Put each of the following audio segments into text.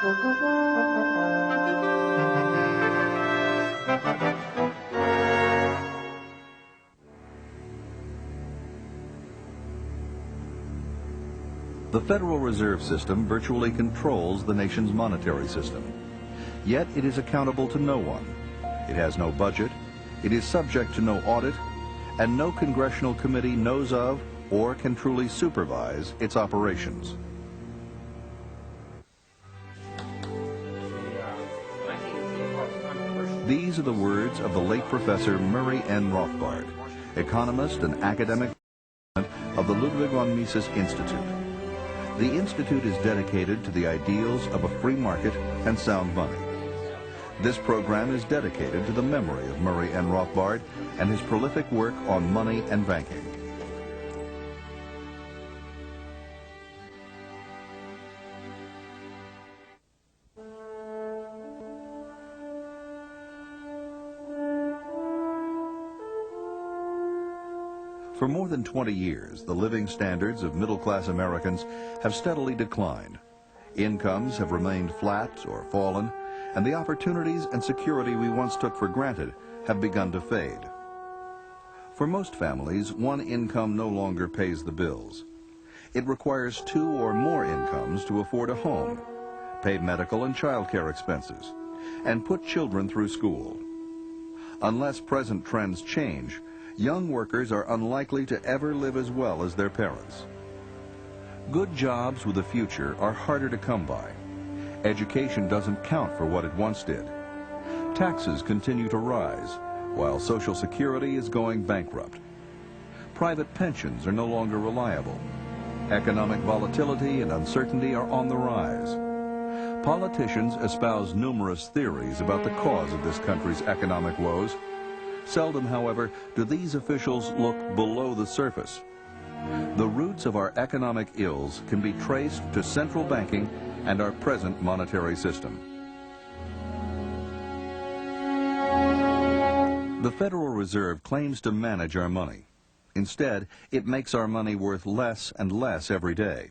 The Federal Reserve System virtually controls the nation's monetary system. Yet it is accountable to no one. It has no budget, it is subject to no audit, and no congressional committee knows of or can truly supervise its operations. These are the words of the late Professor Murray N. Rothbard, economist and academic of the Ludwig von Mises Institute. The Institute is dedicated to the ideals of a free market and sound money. This program is dedicated to the memory of Murray N. Rothbard and his prolific work on money and banking. For more than 20 years, the living standards of middle-class Americans have steadily declined. Incomes have remained flat or fallen, and the opportunities and security we once took for granted have begun to fade. For most families, one income no longer pays the bills. It requires two or more incomes to afford a home, pay medical and child care expenses, and put children through school. Unless present trends change, young workers are unlikely to ever live as well as their parents. Good jobs with a future are harder to come by. Education doesn't count for what it once did. Taxes continue to rise, while Social Security is going bankrupt. Private pensions are no longer reliable. Economic volatility and uncertainty are on the rise. Politicians espouse numerous theories about the cause of this country's economic woes. Seldom, however, do these officials look below the surface. The roots of our economic ills can be traced to central banking and our present monetary system. The Federal Reserve claims to manage our money. Instead, it makes our money worth less and less every day.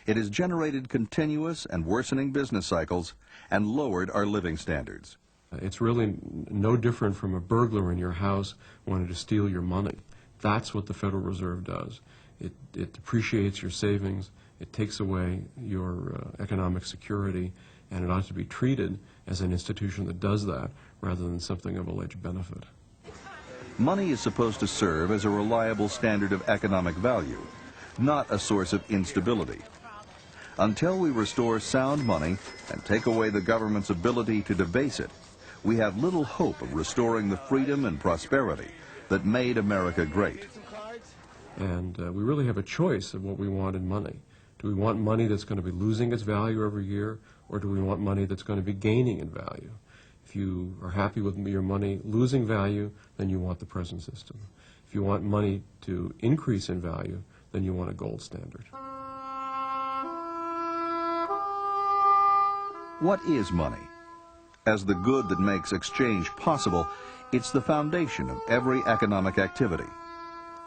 It has generated continuous and worsening business cycles and lowered our living standards. It's really no different from a burglar in your house wanting to steal your money. That's what the Federal Reserve does. It depreciates your savings, it takes away your economic security, and it ought to be treated as an institution that does that rather than something of alleged benefit. Money is supposed to serve as a reliable standard of economic value, not a source of instability. Until we restore sound money and take away the government's ability to debase it, we have little hope of restoring the freedom and prosperity that made America great. And we really have a choice of what we want in money. Do we want money that's going to be losing its value every year, or do we want money that's going to be gaining in value? If you are happy with your money losing value, then you want the present system. If you want money to increase in value, then you want a gold standard. What is money? As the good that makes exchange possible, it's the foundation of every economic activity.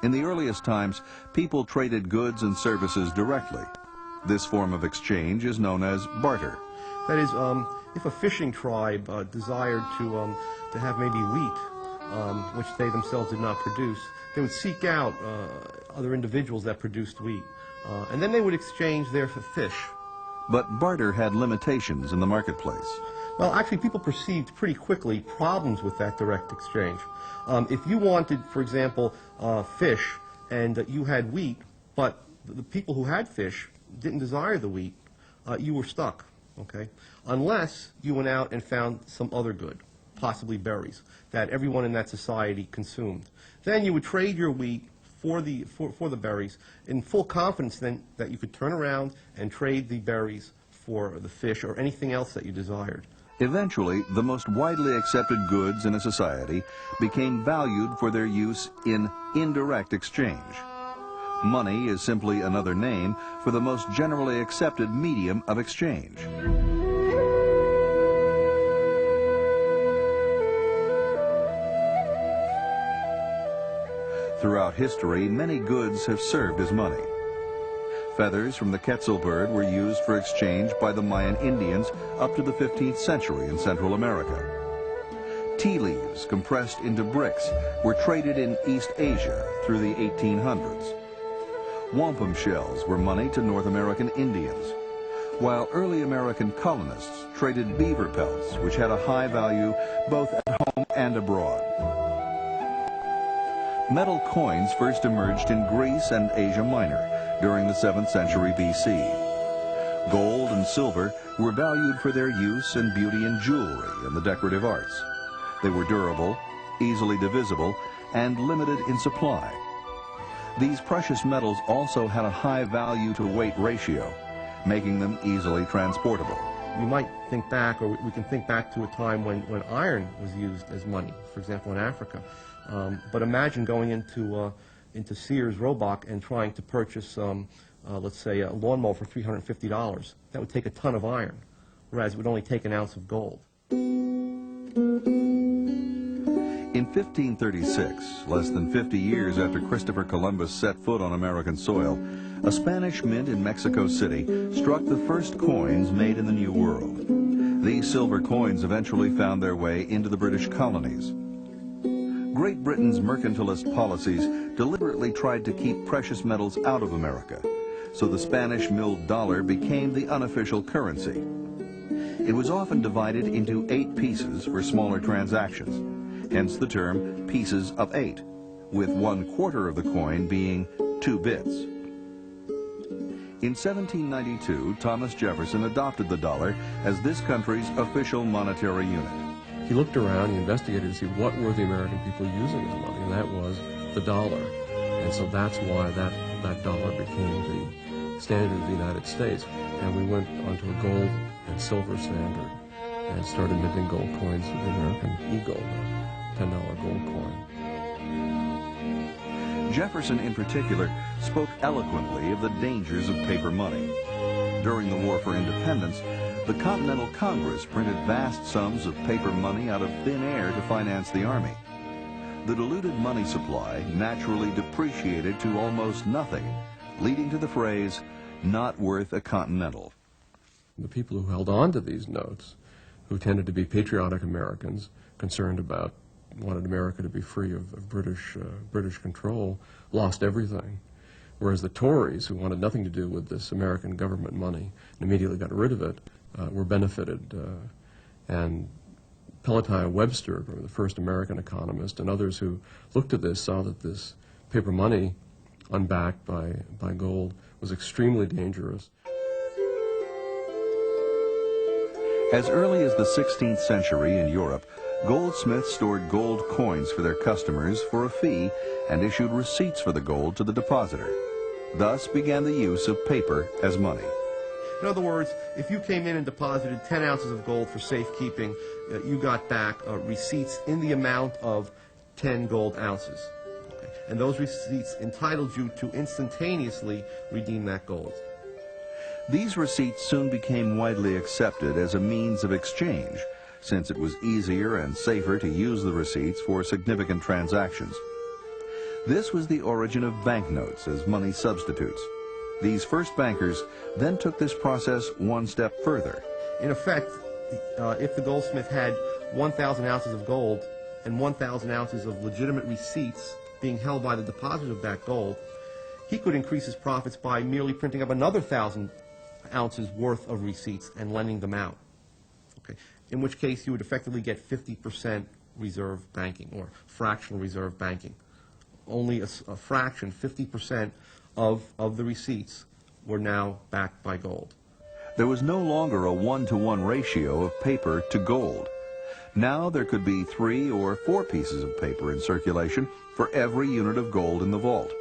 In the earliest times, people traded goods and services directly. This form of exchange is known as barter. That is, if a fishing tribe desired to have maybe wheat, which they themselves did not produce, they would seek out other individuals that produced wheat, and then they would exchange there for fish. But barter had limitations in the marketplace. Well, actually, people perceived pretty quickly problems with that direct exchange. If you wanted, for example, fish, and you had wheat, but the people who had fish didn't desire the wheat, you were stuck, okay? Unless you went out and found some other good, possibly berries, that everyone in that society consumed. Then you would trade your wheat for the berries in full confidence then that you could turn around and trade the berries for the fish or anything else that you desired. Eventually, the most widely accepted goods in a society became valued for their use in indirect exchange. Money is simply another name for the most generally accepted medium of exchange. Throughout history, many goods have served as money. Feathers from the Quetzal bird were used for exchange by the Mayan Indians up to the 15th century in Central America. Tea leaves compressed into bricks were traded in East Asia through the 1800s. Wampum shells were money to North American Indians, while early American colonists traded beaver pelts, which had a high value both at home and abroad. Metal coins first emerged in Greece and Asia Minor during the 7th century BC. Gold and silver were valued for their use in beauty and jewelry and the decorative arts. They were durable, easily divisible, and limited in supply. These precious metals also had a high value-to-weight ratio, making them easily transportable. You might think back, or we can think back to a time when iron was used as money, for example, in Africa. But imagine going into Sears Roebuck and trying to purchase, let's say, a lawnmower for $350. That would take a ton of iron, whereas it would only take an ounce of gold. In 1536, less than 50 years after Christopher Columbus set foot on American soil, a Spanish mint in Mexico City struck the first coins made in the New World. These silver coins eventually found their way into the British colonies. Great Britain's mercantilist policies deliberately tried to keep precious metals out of America, so the Spanish milled dollar became the unofficial currency. It was often divided into 8 pieces for smaller transactions, hence the term pieces of 8, with 1/4 of the coin being 2 bits. In 1792, Thomas Jefferson adopted the dollar as this country's official monetary unit. He looked around, he investigated to see what were the American people using as money, and that was the dollar. And so that's why that dollar became the standard of the United States. And we went onto a gold and silver standard and started minting gold coins with the American Eagle, $10 gold coin. Jefferson, in particular, spoke eloquently of the dangers of paper money. During the War for Independence, the Continental Congress printed vast sums of paper money out of thin air to finance the Army. The diluted money supply naturally depreciated to almost nothing, leading to the phrase, "not worth a Continental." The people who held on to these notes, who tended to be patriotic Americans, concerned about, wanted America to be free of British control, lost everything. Whereas the Tories, who wanted nothing to do with this American government money and immediately got rid of it, were benefited. And Peloton Webster, the first American economist, and others who looked at this saw that this paper money, unbacked by gold, was extremely dangerous. As early as the 16th century in Europe, goldsmiths stored gold coins for their customers for a fee and issued receipts for the gold to the depositor. Thus began the use of paper as money. In other words, if you came in and deposited 10 ounces of gold for safekeeping, you got back receipts in the amount of 10 gold ounces. Okay? And those receipts entitled you to instantaneously redeem that gold. These receipts soon became widely accepted as a means of exchange, since it was easier and safer to use the receipts for significant transactions. This was the origin of banknotes as money substitutes. These first bankers then took this process one step further. In effect, if the goldsmith had 1,000 ounces of gold and 1,000 ounces of legitimate receipts being held by the depositor of that gold, he could increase his profits by merely printing up another 1,000 ounces worth of receipts and lending them out. Okay. In which case you would effectively get 50% reserve banking or fractional reserve banking. Only a fraction, 50% of the receipts were now backed by gold. There was no longer a 1-to-1 ratio of paper to gold. Now there could be 3 or 4 pieces of paper in circulation for every unit of gold in the vault.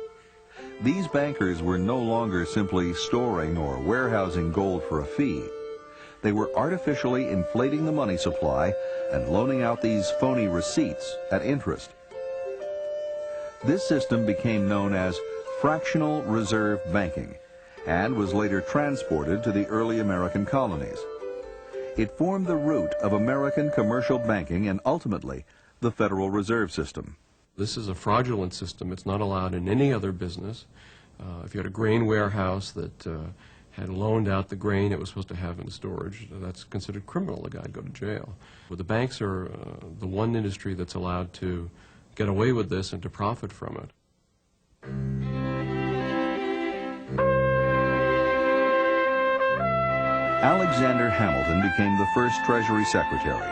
These bankers were no longer simply storing or warehousing gold for a fee. They were artificially inflating the money supply and loaning out these phony receipts at interest. This system became known as fractional reserve banking and was later transported to the early American colonies. It formed the root of American commercial banking and ultimately the Federal Reserve System. This is a fraudulent system. It's not allowed in any other business. If you had a grain warehouse that had loaned out the grain it was supposed to have in storage, that's considered criminal. The guy'd go to jail. But the banks are the one industry that's allowed to get away with this and to profit from it. Alexander Hamilton became the first Treasury Secretary,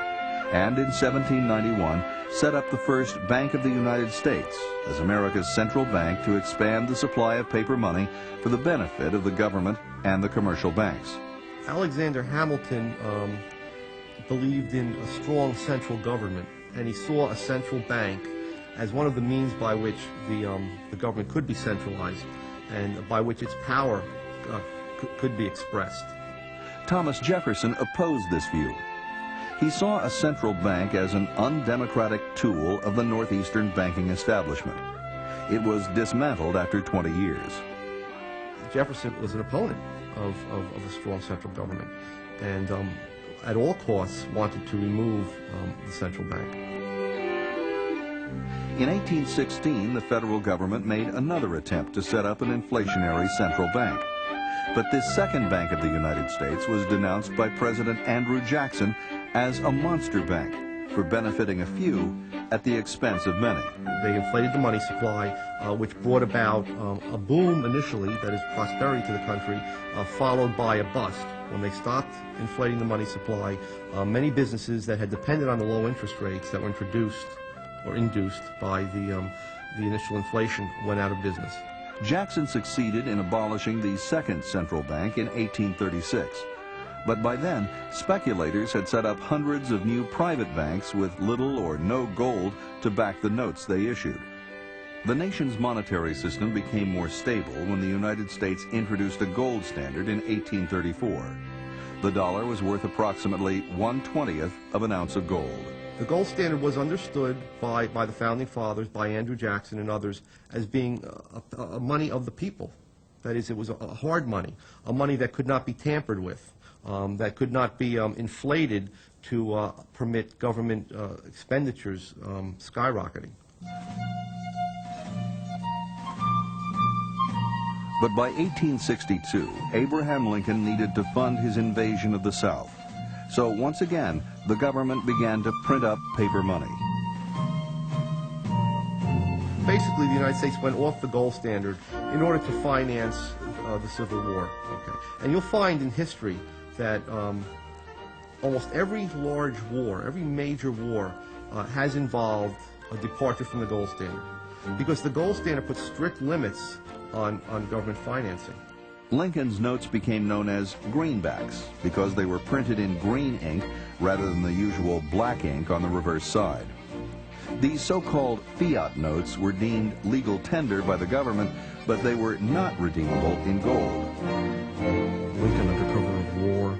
and in 1791 set up the first Bank of the United States as America's central bank to expand the supply of paper money for the benefit of the government and the commercial banks. Alexander Hamilton believed in a strong central government, and he saw a central bank as one of the means by which the government could be centralized and by which its power could be expressed. Thomas Jefferson opposed this view. He saw a central bank as an undemocratic tool of the northeastern banking establishment. It was dismantled after 20 years. Jefferson was an opponent of a strong central government, and at all costs wanted to remove the central bank. In 1816, the federal government made another attempt to set up an inflationary central bank. But this second Bank of the United States was denounced by President Andrew Jackson as a monster bank for benefiting a few at the expense of many. They inflated the money supply, which brought about a boom initially, that is prosperity to the country, followed by a bust. When they stopped inflating the money supply, many businesses that had depended on the low interest rates that were introduced or induced by the initial inflation went out of business. Jackson succeeded in abolishing the second central bank in 1836. But by then, speculators had set up hundreds of new private banks with little or no gold to back the notes they issued. The nation's monetary system became more stable when the United States introduced a gold standard in 1834. The dollar was worth approximately 1/20th of an ounce of gold. The gold standard was understood by the Founding Fathers, by Andrew Jackson and others, as being a money of the people. That is, it was a hard money, a money that could not be tampered with, that could not be inflated to permit government expenditures skyrocketing. But by 1862, Abraham Lincoln needed to fund his invasion of the South. So once again, the government began to print up paper money. Basically, the United States went off the gold standard in order to finance the Civil War. Okay. And you'll find in history that almost every large war, every major war, has involved a departure from the gold standard, because the gold standard puts strict limits on government financing. Lincoln's notes became known as greenbacks because they were printed in green ink rather than the usual black ink on the reverse side. These so-called fiat notes were deemed legal tender by the government, but they were not redeemable in gold. Lincoln, under cover of war,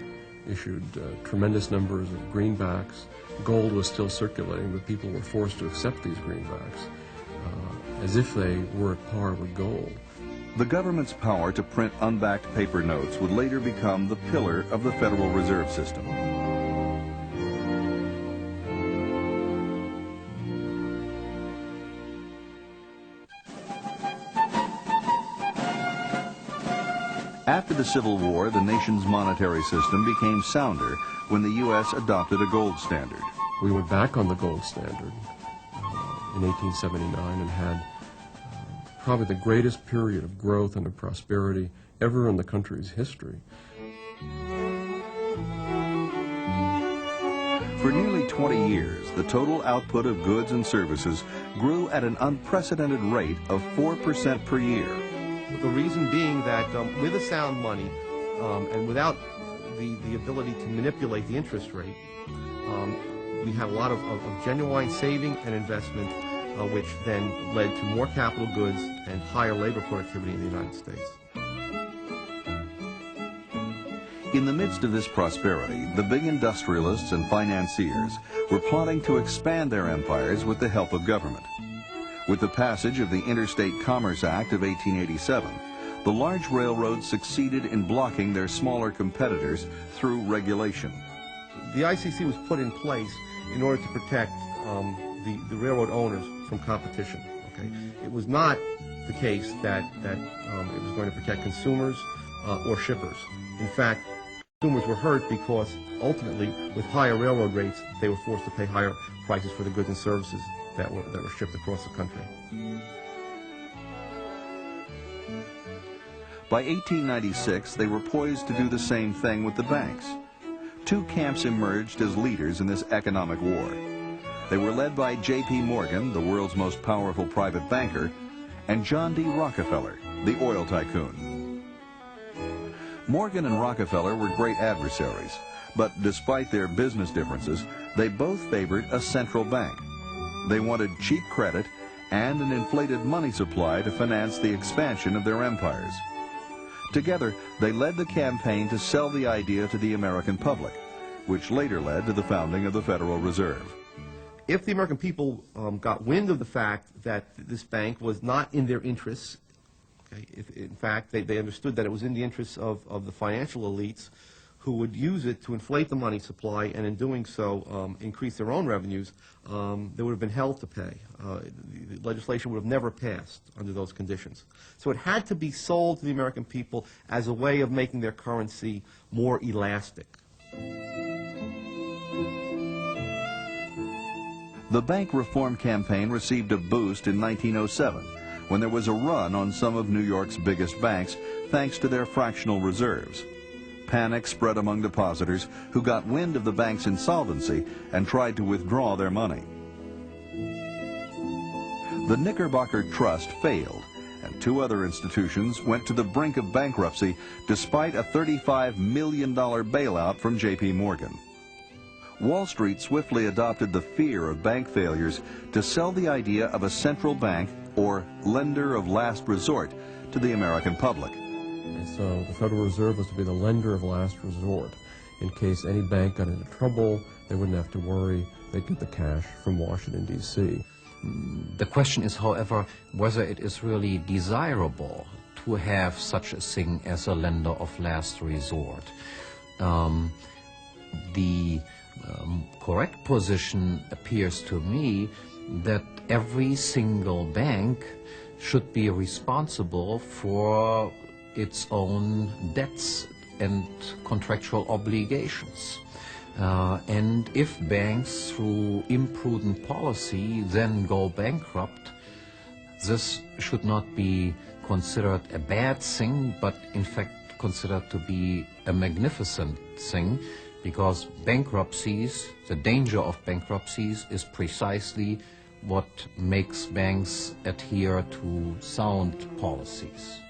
issued tremendous numbers of greenbacks. Gold was still circulating, but people were forced to accept these greenbacks as if they were at par with gold. The government's power to print unbacked paper notes would later become the pillar of the Federal Reserve System. After the Civil War, the nation's monetary system became sounder when the U.S. adopted a gold standard. We went back on the gold standard in 1879 and had probably the greatest period of growth and of prosperity ever in the country's history. For nearly 20 years, the total output of goods and services grew at an unprecedented rate of 4% per year. The reason being that with a sound money and without the ability to manipulate the interest rate, we had a lot of genuine saving and investment, which then led to more capital goods and higher labor productivity in the United States. In the midst of this prosperity, the big industrialists and financiers were plotting to expand their empires with the help of government. With the passage of the Interstate Commerce Act of 1887, the large railroads succeeded in blocking their smaller competitors through regulation. The ICC was put in place in order to protect the railroad owners from competition. Okay? It was not the case that it was going to protect consumers or shippers. In fact, consumers were hurt because ultimately, with higher railroad rates, they were forced to pay higher prices for the goods and services that were shipped across the country. By 1896, they were poised to do the same thing with the banks. Two camps emerged as leaders in this economic war. They were led by J.P. Morgan, the world's most powerful private banker, and John D. Rockefeller, the oil tycoon. Morgan and Rockefeller were great adversaries, but despite their business differences, they both favored a central bank. They wanted cheap credit and an inflated money supply to finance the expansion of their empires. Together, they led the campaign to sell the idea to the American public, which later led to the founding of the Federal Reserve. If the American people got wind of the fact that this bank was not in their interests, okay, if in fact they understood that it was in the interests of the financial elites who would use it to inflate the money supply and in doing so increase their own revenues, there would have been hell to pay. The legislation would have never passed under those conditions. So it had to be sold to the American people as a way of making their currency more elastic. The bank reform campaign received a boost in 1907 when there was a run on some of New York's biggest banks thanks to their fractional reserves. Panic spread among depositors who got wind of the bank's insolvency and tried to withdraw their money. The Knickerbocker Trust failed, and two other institutions went to the brink of bankruptcy despite a $35 million bailout from J.P. Morgan. Wall Street swiftly adopted the fear of bank failures to sell the idea of a central bank, or lender of last resort, to the American public. And so the Federal Reserve was to be the lender of last resort. In case any bank got into trouble, they wouldn't have to worry. They'd get the cash from Washington, D.C. The question is, however, whether it is really desirable to have such a thing as a lender of last resort. The correct position appears to me that every single bank should be responsible for its own debts and contractual obligations. And if banks, through imprudent policy, then go bankrupt, this should not be considered a bad thing, but in fact considered to be a magnificent thing, because bankruptcies, the danger of bankruptcies, is precisely what makes banks adhere to sound policies.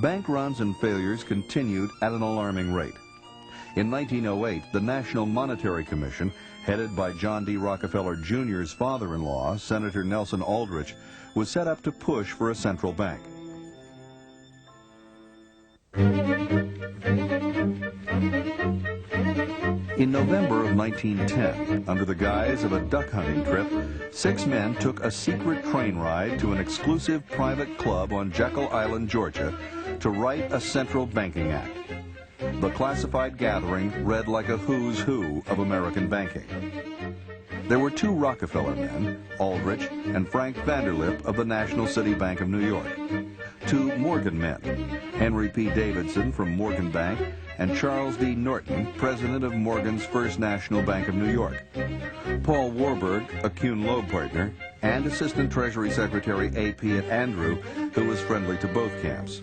Bank runs and failures continued at an alarming rate. In 1908, the National Monetary Commission, headed by John D. Rockefeller Jr.'s father-in-law, Senator Nelson Aldrich, was set up to push for a central bank. In November of 1910, under the guise of a duck hunting trip, 6 men took a secret train ride to an exclusive private club on Jekyll Island, Georgia, to write a central banking act. The classified gathering read like a who's who of American banking. There were 2 Rockefeller men, Aldrich and Frank Vanderlip of the National City Bank of New York, 2 Morgan men, Henry P. Davidson from Morgan Bank and Charles D. Norton, president of Morgan's First National Bank of New York, Paul Warburg, a Kuhn-Loeb partner, and Assistant Treasury Secretary A. P. Andrew, who was friendly to both camps.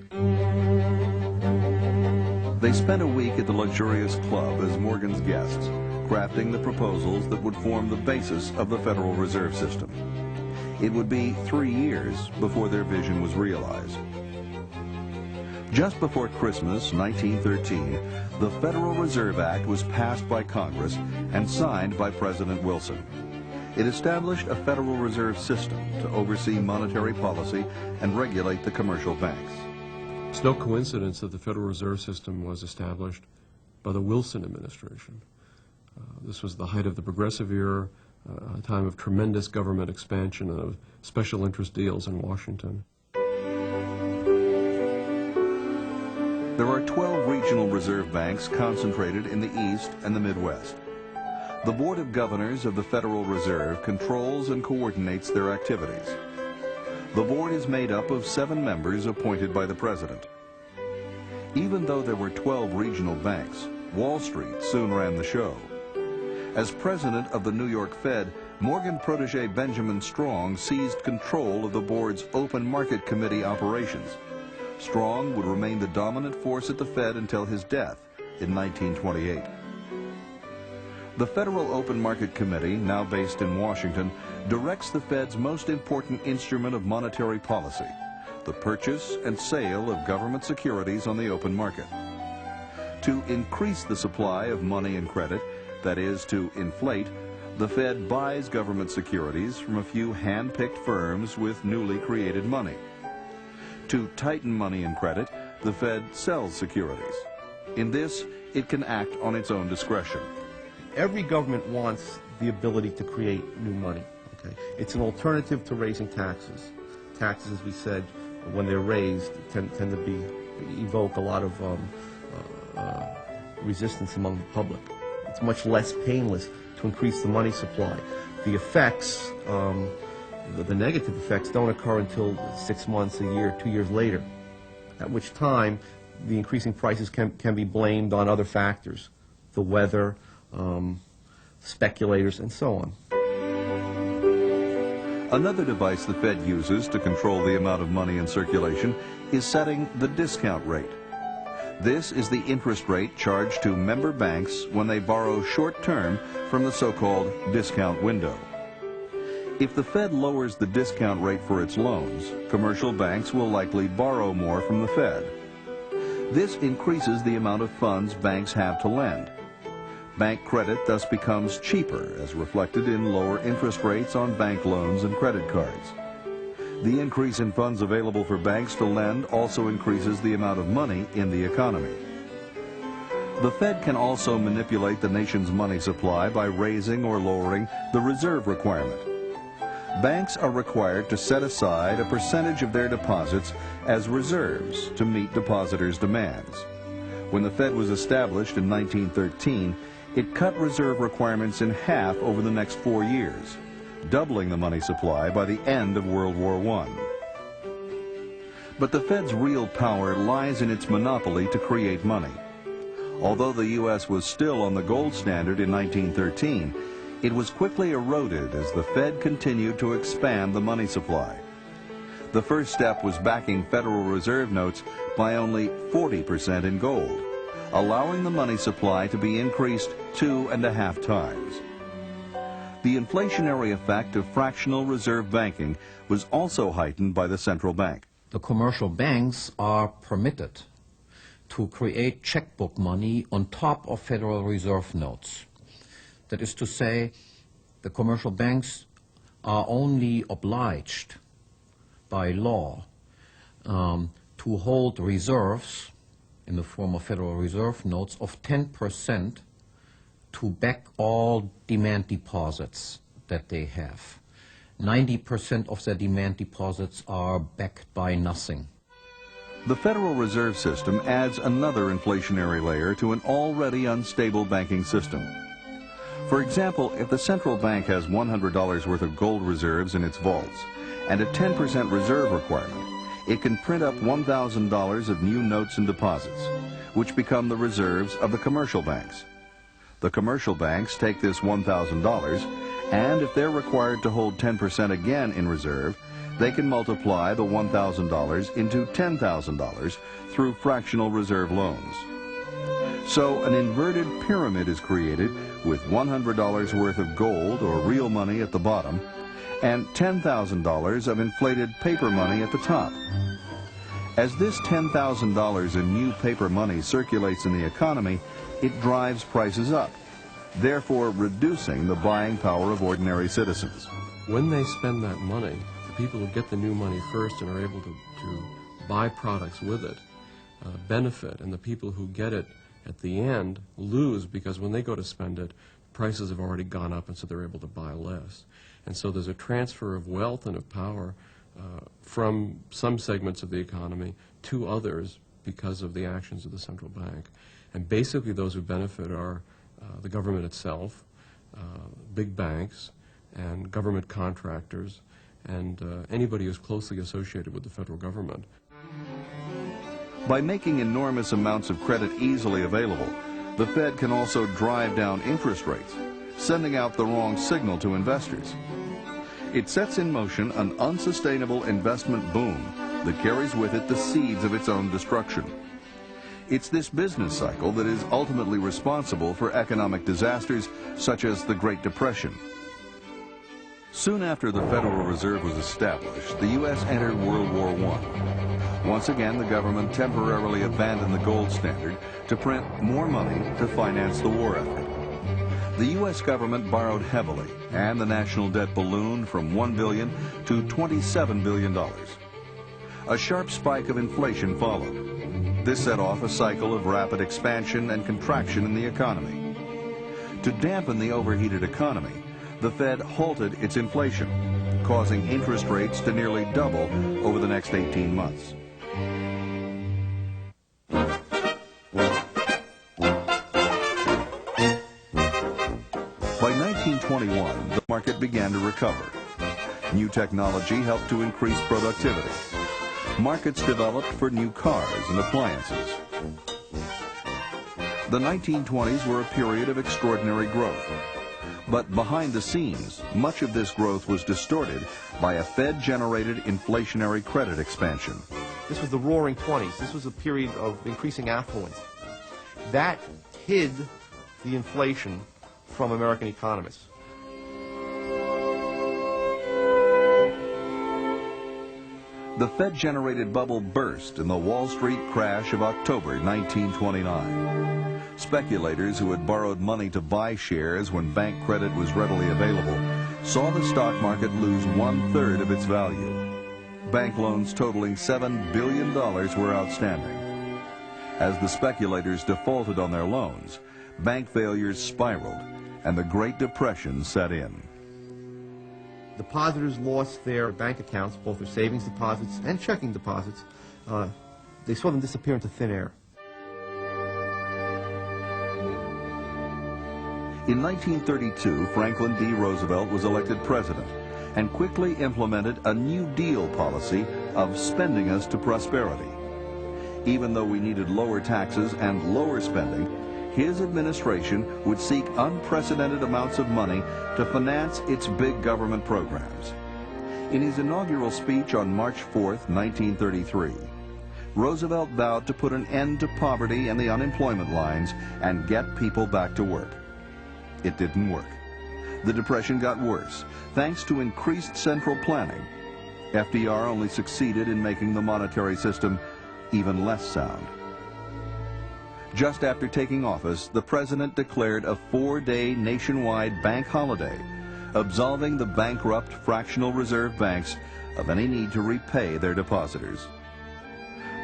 They spent a week at the luxurious club as Morgan's guests, crafting the proposals that would form the basis of the Federal Reserve System. It would be 3 years before their vision was realized. Just before Christmas, 1913, the Federal Reserve Act was passed by Congress and signed by President Wilson. It established a Federal Reserve System to oversee monetary policy and regulate the commercial banks. It's no coincidence that the Federal Reserve System was established by the Wilson administration. This was the height of the Progressive era, a time of tremendous government expansion and of special interest deals in Washington. There are 12 regional reserve banks concentrated in the East and the Midwest. The Board of Governors of the Federal Reserve controls and coordinates their activities. The board is made up of 7 members appointed by the president. Even though there were 12 regional banks, Wall Street soon ran the show. As president of the New York Fed, Morgan protege Benjamin Strong seized control of the board's open market committee operations. Strong would remain the dominant force at the Fed until his death in 1928. The Federal Open Market Committee, now based in Washington, directs the Fed's most important instrument of monetary policy, the purchase and sale of government securities on the open market. To increase the supply of money and credit, that is, to inflate, the Fed buys government securities from a few hand-picked firms with newly created money. To tighten money and credit, the Fed sells securities. In this, it can act on its own discretion. Every government wants the ability to create new money. Okay? It's an alternative to raising taxes. Taxes, as we said, when they're raised, tend to evoke a lot of resistance among the public. It's much less painless to increase the money supply. The effects, the negative effects, don't occur until 6 months, a year, 2 years later, at which time the increasing prices can be blamed on other factors, the weather, speculators, and so on. Another device the Fed uses to control the amount of money in circulation is setting the discount rate. This is the interest rate charged to member banks when they borrow short-term from the so-called discount window. If the Fed lowers the discount rate for its loans, commercial banks will likely borrow more from the Fed. This increases the amount of funds banks have to lend. Bank credit thus becomes cheaper, as reflected in lower interest rates on bank loans and credit cards. The increase in funds available for banks to lend also increases the amount of money in the economy. The Fed can also manipulate the nation's money supply by raising or lowering the reserve requirement. Banks are required to set aside a percentage of their deposits as reserves to meet depositors' demands. When the Fed was established in 1913, it cut reserve requirements in half over the next 4 years, doubling the money supply by the end of World War I. But the Fed's real power lies in its monopoly to create money. Although the U.S. was still on the gold standard in 1913, it was quickly eroded as the Fed continued to expand the money supply. The first step was backing Federal Reserve notes by only 40% in gold, allowing the money supply to be increased 2.5 times. The inflationary effect of fractional reserve banking was also heightened by the central bank. The commercial banks are permitted to create checkbook money on top of Federal Reserve notes. That is to say, the commercial banks are only obliged by law to hold reserves in the form of Federal Reserve notes of 10% to back all demand deposits that they have. 90% of their demand deposits are backed by nothing. The Federal Reserve System adds another inflationary layer to an already unstable banking system. For example, if the central bank has $100 worth of gold reserves in its vaults and a 10% reserve requirement, it can print up $1,000 of new notes and deposits, which become the reserves of the commercial banks. The commercial banks take this $1,000, and if they're required to hold 10% again in reserve, they can multiply the $1,000 into $10,000 through fractional reserve loans. So an inverted pyramid is created with $100 worth of gold or real money at the bottom and $10,000 of inflated paper money at the top. As this $10,000 in new paper money circulates in the economy, it drives prices up, therefore reducing the buying power of ordinary citizens. When they spend that money, the people who get the new money first and are able to buy products with it benefit, and the people who get it at the end lose, because when they go to spend it, prices have already gone up, and so they're able to buy less. And so there's a transfer of wealth and of power from some segments of the economy to others because of the actions of the central bank. And basically those who benefit are the government itself, big banks, and government contractors, and anybody who's closely associated with the federal government. By making enormous amounts of credit easily available, the Fed can also drive down interest rates, sending out the wrong signal to investors. It sets in motion an unsustainable investment boom that carries with it the seeds of its own destruction. It's this business cycle that is ultimately responsible for economic disasters such as the Great Depression. Soon after the Federal Reserve was established, the U.S. entered World War I. Once again, the government temporarily abandoned the gold standard to print more money to finance the war effort. The U.S. government borrowed heavily, and the national debt ballooned from $1 billion to $27 billion. A sharp spike of inflation followed. This set off a cycle of rapid expansion and contraction in the economy. To dampen the overheated economy, the Fed halted its inflation, causing interest rates to nearly double over the next 18 months. By 1921, the market began to recover. New technology helped to increase productivity. Markets developed for new cars and appliances. The 1920s were a period of extraordinary growth. But behind the scenes, much of this growth was distorted by a Fed-generated inflationary credit expansion. This was the Roaring 20s. This was a period of increasing affluence. That hid the inflation from American economists. The Fed-generated bubble burst in the Wall Street crash of October 1929. Speculators who had borrowed money to buy shares when bank credit was readily available saw the stock market lose 1/3 of its value. Bank loans totaling $7 billion were outstanding. As the speculators defaulted on their loans, bank failures spiraled and the Great Depression set in. Depositors lost their bank accounts, both their savings deposits and checking deposits. They saw them disappear into thin air. In 1932, Franklin D. Roosevelt was elected president and quickly implemented a New Deal policy of spending us to prosperity. Even though we needed lower taxes and lower spending, his administration would seek unprecedented amounts of money to finance its big government programs. In his inaugural speech on March 4, 1933, Roosevelt vowed to put an end to poverty and the unemployment lines and get people back to work. It didn't work. The Depression got worse, thanks to increased central planning. FDR only succeeded in making the monetary system even less sound. Just after taking office, the president declared a 4-day nationwide bank holiday, absolving the bankrupt fractional reserve banks of any need to repay their depositors.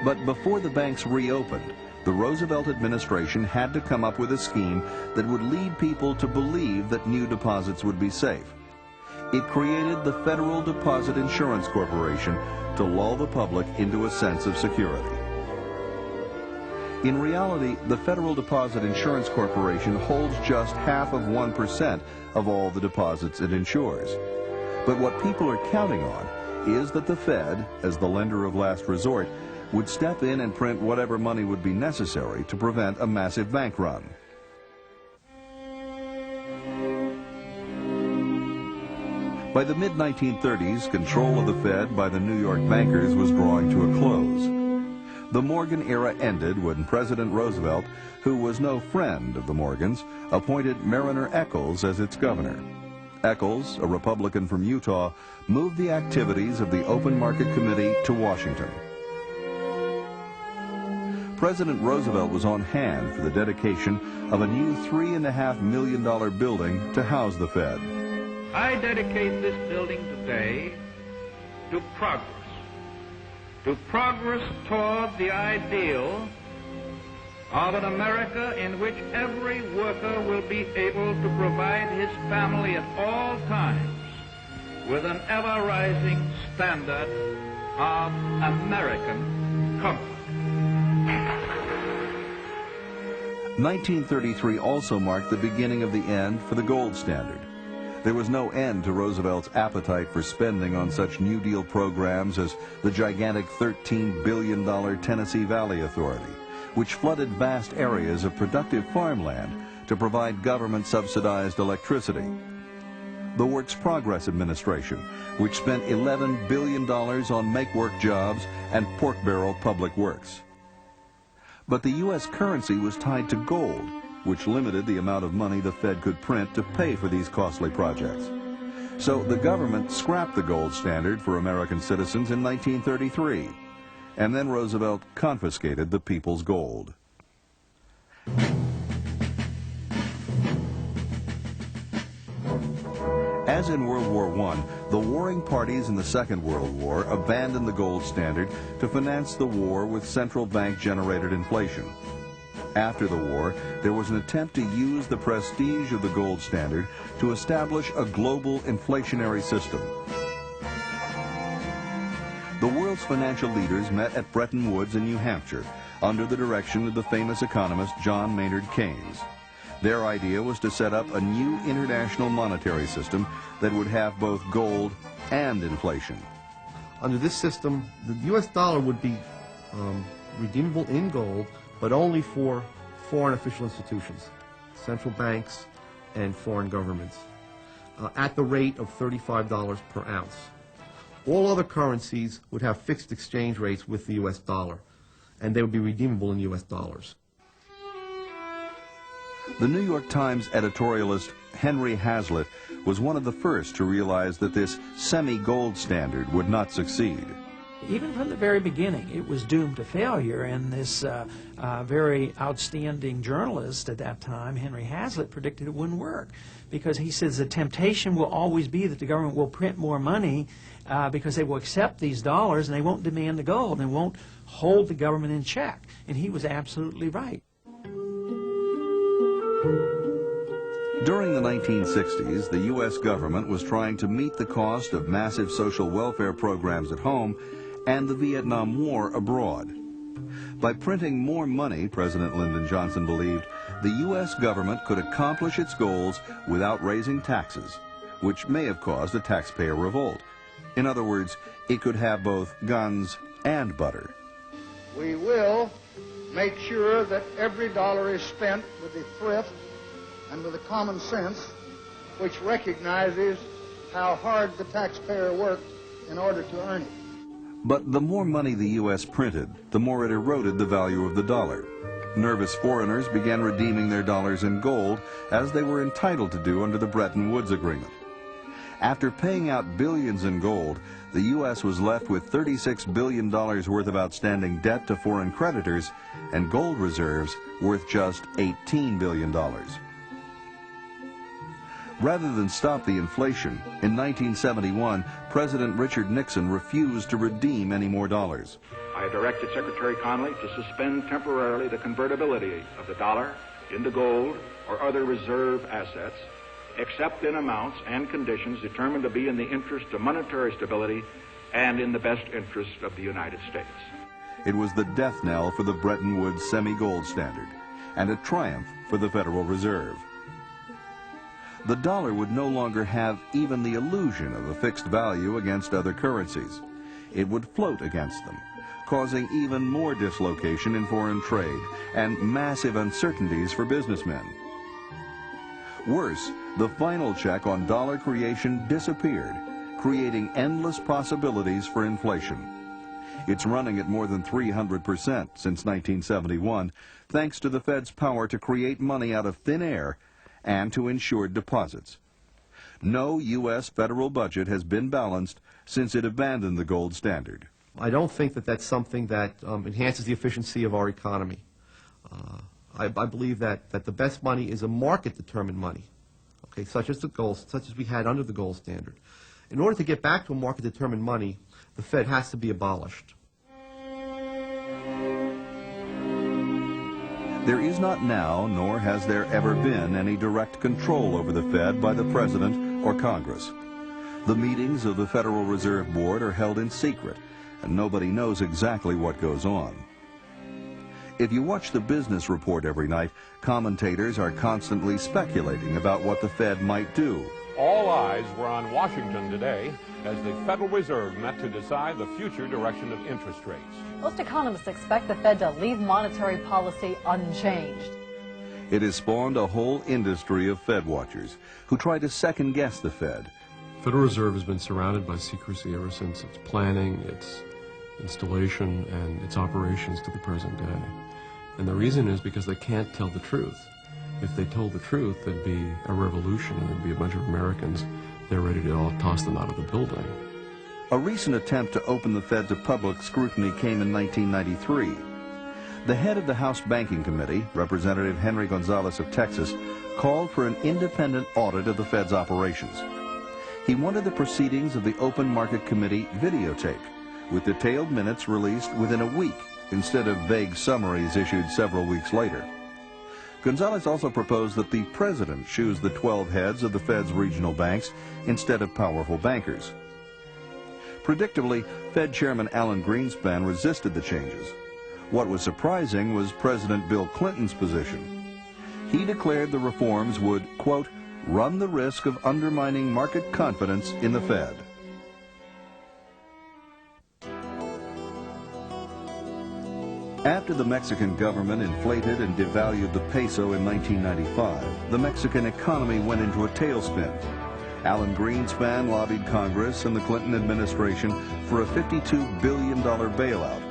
But before the banks reopened, the Roosevelt administration had to come up with a scheme that would lead people to believe that new deposits would be safe. It created the Federal Deposit Insurance Corporation to lull the public into a sense of security. In reality, the Federal Deposit Insurance Corporation holds just 0.5% of all the deposits it insures. But what people are counting on is that the Fed, as the lender of last resort, would step in and print whatever money would be necessary to prevent a massive bank run. By the mid-1930s, control of the Fed by the New York bankers was drawing to a close. The Morgan era ended when President Roosevelt, who was no friend of the Morgans, appointed Mariner Eccles as its governor. Eccles, a Republican from Utah, moved the activities of the Open Market Committee to Washington. President Roosevelt was on hand for the dedication of a new $3.5 million building to house the Fed. I dedicate this building today to progress toward the ideal of an America in which every worker will be able to provide his family at all times with an ever-rising standard of American comfort. 1933 also marked the beginning of the end for the gold standard. There was no end to Roosevelt's appetite for spending on such New Deal programs as the gigantic $13 billion Tennessee Valley Authority, which flooded vast areas of productive farmland to provide government-subsidized electricity. The Works Progress Administration, which spent $11 billion on make-work jobs and pork barrel public works. But the U.S. currency was tied to gold, which limited the amount of money the Fed could print to pay for these costly projects. So the government scrapped the gold standard for American citizens in 1933, and then Roosevelt confiscated the people's gold. As in World War I, the warring parties in the Second World War abandoned the gold standard to finance the war with central bank-generated inflation. After the war, there was an attempt to use the prestige of the gold standard to establish a global inflationary system. The world's financial leaders met at Bretton Woods in New Hampshire under the direction of the famous economist John Maynard Keynes. Their idea was to set up a new international monetary system that would have both gold and inflation. Under this system, the U.S. dollar would be redeemable in gold, but only for foreign official institutions, central banks and foreign governments, at the rate of $35 per ounce. All other currencies would have fixed exchange rates with the U.S. dollar, and they would be redeemable in U.S. dollars. The New York Times editorialist Henry Hazlitt was one of the first to realize that this semi-gold standard would not succeed. Even from the very beginning, it was doomed to failure, and this very outstanding journalist at that time, Henry Hazlitt, predicted it wouldn't work, because he says the temptation will always be that the government will print more money because they will accept these dollars and they won't demand the gold and won't hold the government in check. And he was absolutely right. During the 1960s, the U.S. government was trying to meet the cost of massive social welfare programs at home and the Vietnam War abroad. By printing more money, President Lyndon Johnson believed, the U.S. government could accomplish its goals without raising taxes, which may have caused a taxpayer revolt. In other words, it could have both guns and butter. We will make sure that every dollar is spent with the thrift and with the common sense which recognizes how hard the taxpayer worked in order to earn it. But the more money the U.S. printed, the more it eroded the value of the dollar. Nervous foreigners began redeeming their dollars in gold, as they were entitled to do under the Bretton Woods Agreement. After paying out billions in gold, the U.S. was left with $36 billion worth of outstanding debt to foreign creditors and gold reserves worth just $18 billion. Rather than stop the inflation, in 1971, President Richard Nixon refused to redeem any more dollars. I directed Secretary Connally to suspend temporarily the convertibility of the dollar into gold or other reserve assets, except in amounts and conditions determined to be in the interest of monetary stability and in the best interest of the United States. It was the death knell for the Bretton Woods semi-gold standard, and a triumph for the Federal Reserve. The dollar would no longer have even the illusion of a fixed value against other currencies. It would float against them, causing even more dislocation in foreign trade and massive uncertainties for businessmen. Worse, the final check on dollar creation disappeared, creating endless possibilities for inflation. It's running at more than 300% since 1971, thanks to the Fed's power to create money out of thin air and to insured deposits. No U.S. federal budget has been balanced since it abandoned the gold standard. I don't think that that's something that enhances the efficiency of our economy. I believe that the best money is a market-determined money, okay, such as we had under the gold standard. In order to get back to a market-determined money, the Fed has to be abolished. There is not now, nor has there ever been, any direct control over the Fed by the President or Congress. The meetings of the Federal Reserve Board are held in secret, and nobody knows exactly what goes on. If you watch the business report every night, commentators are constantly speculating about what the Fed might do. All eyes were on Washington today as the Federal Reserve met to decide the future direction of interest rates. Most economists expect the Fed to leave monetary policy unchanged. It has spawned a whole industry of Fed watchers who try to second-guess the Fed. The Federal Reserve has been surrounded by secrecy ever since its planning, its installation, and its operations to the present day. And the reason is because they can't tell the truth. If they told the truth, there'd be a revolution and there'd be a bunch of Americans, they're ready to all toss them out of the building. A recent attempt to open the Fed to public scrutiny came in 1993. The head of the House Banking Committee, Representative Henry Gonzalez of Texas, called for an independent audit of the Fed's operations. He wanted the proceedings of the Open Market Committee videotaped, with detailed minutes released within a week instead of vague summaries issued several weeks later. Gonzalez also proposed that the president choose the 12 heads of the Fed's regional banks instead of powerful bankers. Predictably, Fed Chairman Alan Greenspan resisted the changes. What was surprising was President Bill Clinton's position. He declared the reforms would, quote, run the risk of undermining market confidence in the Fed. After the Mexican government inflated and devalued the peso in 1995, the Mexican economy went into a tailspin. Alan Greenspan lobbied Congress and the Clinton administration for a $52 billion bailout.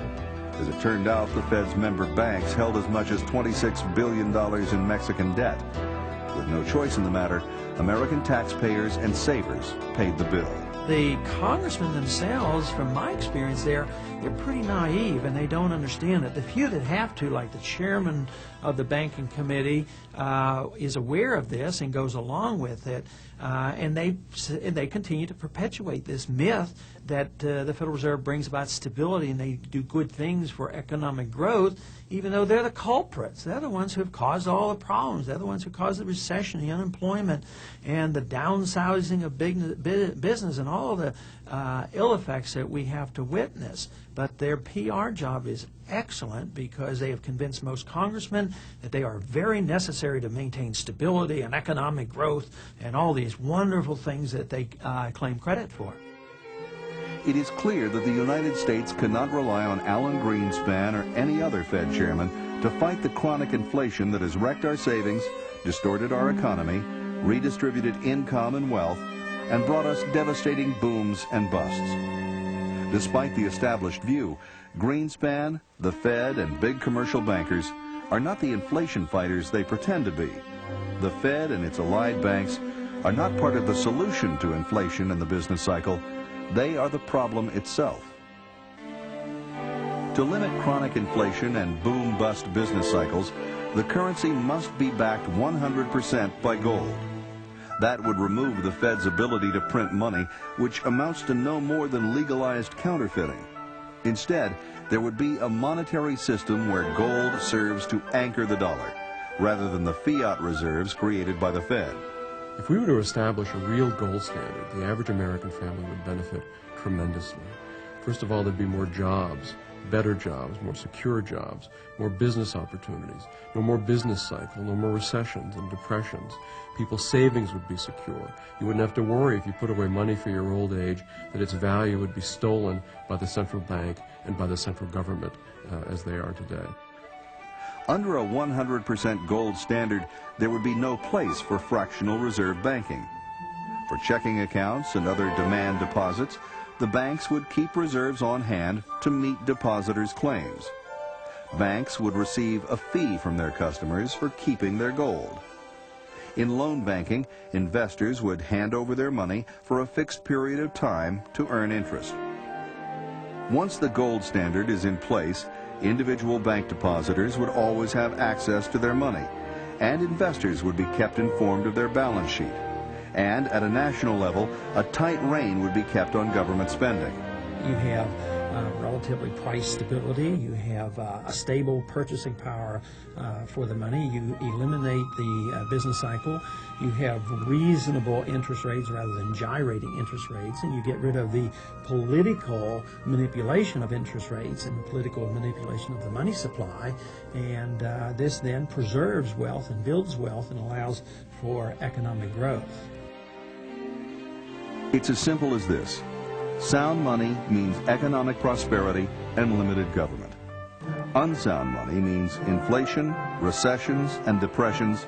As it turned out, the Fed's member banks held as much as $26 billion in Mexican debt. With no choice in the matter, American taxpayers and savers paid the bill. The congressmen themselves, from my experience they're pretty naive and they don't understand it. The few that have to, like the chairman of the banking committee, is aware of this and goes along with it, and they continue to perpetuate this myth that the Federal Reserve brings about stability and they do good things for economic growth, even though they're the culprits. They're the ones who have caused all the problems. They're the ones who caused the recession, the unemployment, and the downsizing of business and all of the ill effects that we have to witness. But their PR job is excellent because they have convinced most congressmen that they are very necessary to maintain stability and economic growth and all these wonderful things that they claim credit for. It is clear that the United States cannot rely on Alan Greenspan or any other Fed chairman to fight the chronic inflation that has wrecked our savings, distorted our economy, redistributed income and wealth, and brought us devastating booms and busts. Despite the established view, Greenspan, the Fed, and big commercial bankers are not the inflation fighters they pretend to be. The Fed and its allied banks are not part of the solution to inflation in the business cycle. They are the problem itself. To limit chronic inflation and boom-bust business cycles, the currency must be backed 100% by gold. That would remove the Fed's ability to print money, which amounts to no more than legalized counterfeiting. Instead, there would be a monetary system where gold serves to anchor the dollar, rather than the fiat reserves created by the Fed. If we were to establish a real gold standard, the average American family would benefit tremendously. First of all, there'd be more jobs, better jobs, more secure jobs, more business opportunities, no more business cycle, no more recessions and depressions. People's savings would be secure. You wouldn't have to worry if you put away money for your old age that its value would be stolen by the central bank and by the central government as they are today. Under a 100% gold standard, there would be no place for fractional reserve banking. For checking accounts and other demand deposits, the banks would keep reserves on hand to meet depositors' claims. Banks would receive a fee from their customers for keeping their gold. In loan banking, investors would hand over their money for a fixed period of time to earn interest. Once the gold standard is in place, individual bank depositors would always have access to their money, and investors would be kept informed of their balance sheet. And at a national level, a tight rein would be kept on government spending. You have relatively price stability. You have a stable purchasing power for the money. You eliminate the business cycle. You have reasonable interest rates rather than gyrating interest rates, and you get rid of the political manipulation of interest rates and political manipulation of the money supply. And this then preserves wealth and builds wealth and allows for economic growth. It's as simple as this. Sound money means economic prosperity and limited government. Unsound money means inflation, recessions and depressions,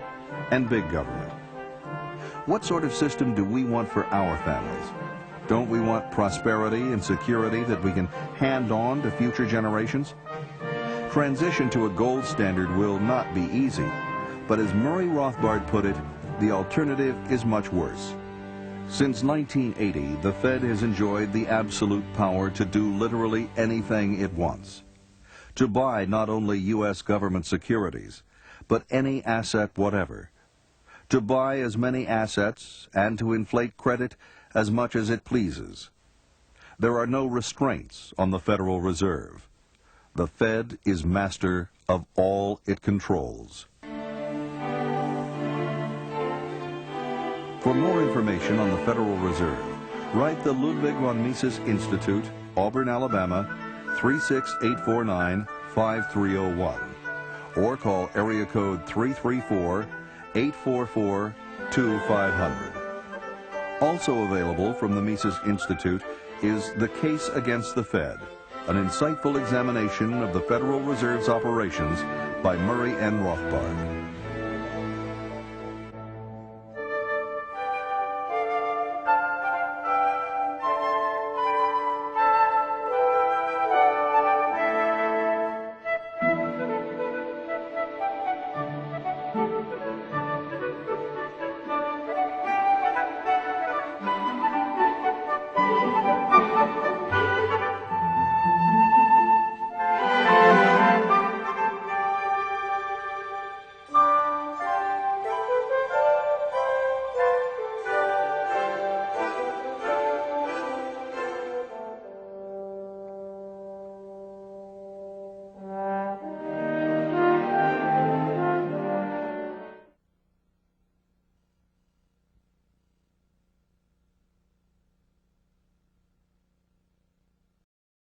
and big government. What sort of system do we want for our families? Don't we want prosperity and security that we can hand on to future generations? Transition to a gold standard will not be easy, but as Murray Rothbard put it, the alternative is much worse. Since 1980, the Fed has enjoyed the absolute power to do literally anything it wants. To buy not only U.S. government securities, but any asset whatever. To buy as many assets and to inflate credit as much as it pleases. There are no restraints on the Federal Reserve. The Fed is master of all it controls. For more information on the Federal Reserve, write the Ludwig von Mises Institute, Auburn, Alabama, 36849-5301, or call area code 334-844-2500. Also available from the Mises Institute is The Case Against the Fed, an insightful examination of the Federal Reserve's operations by Murray N. Rothbard.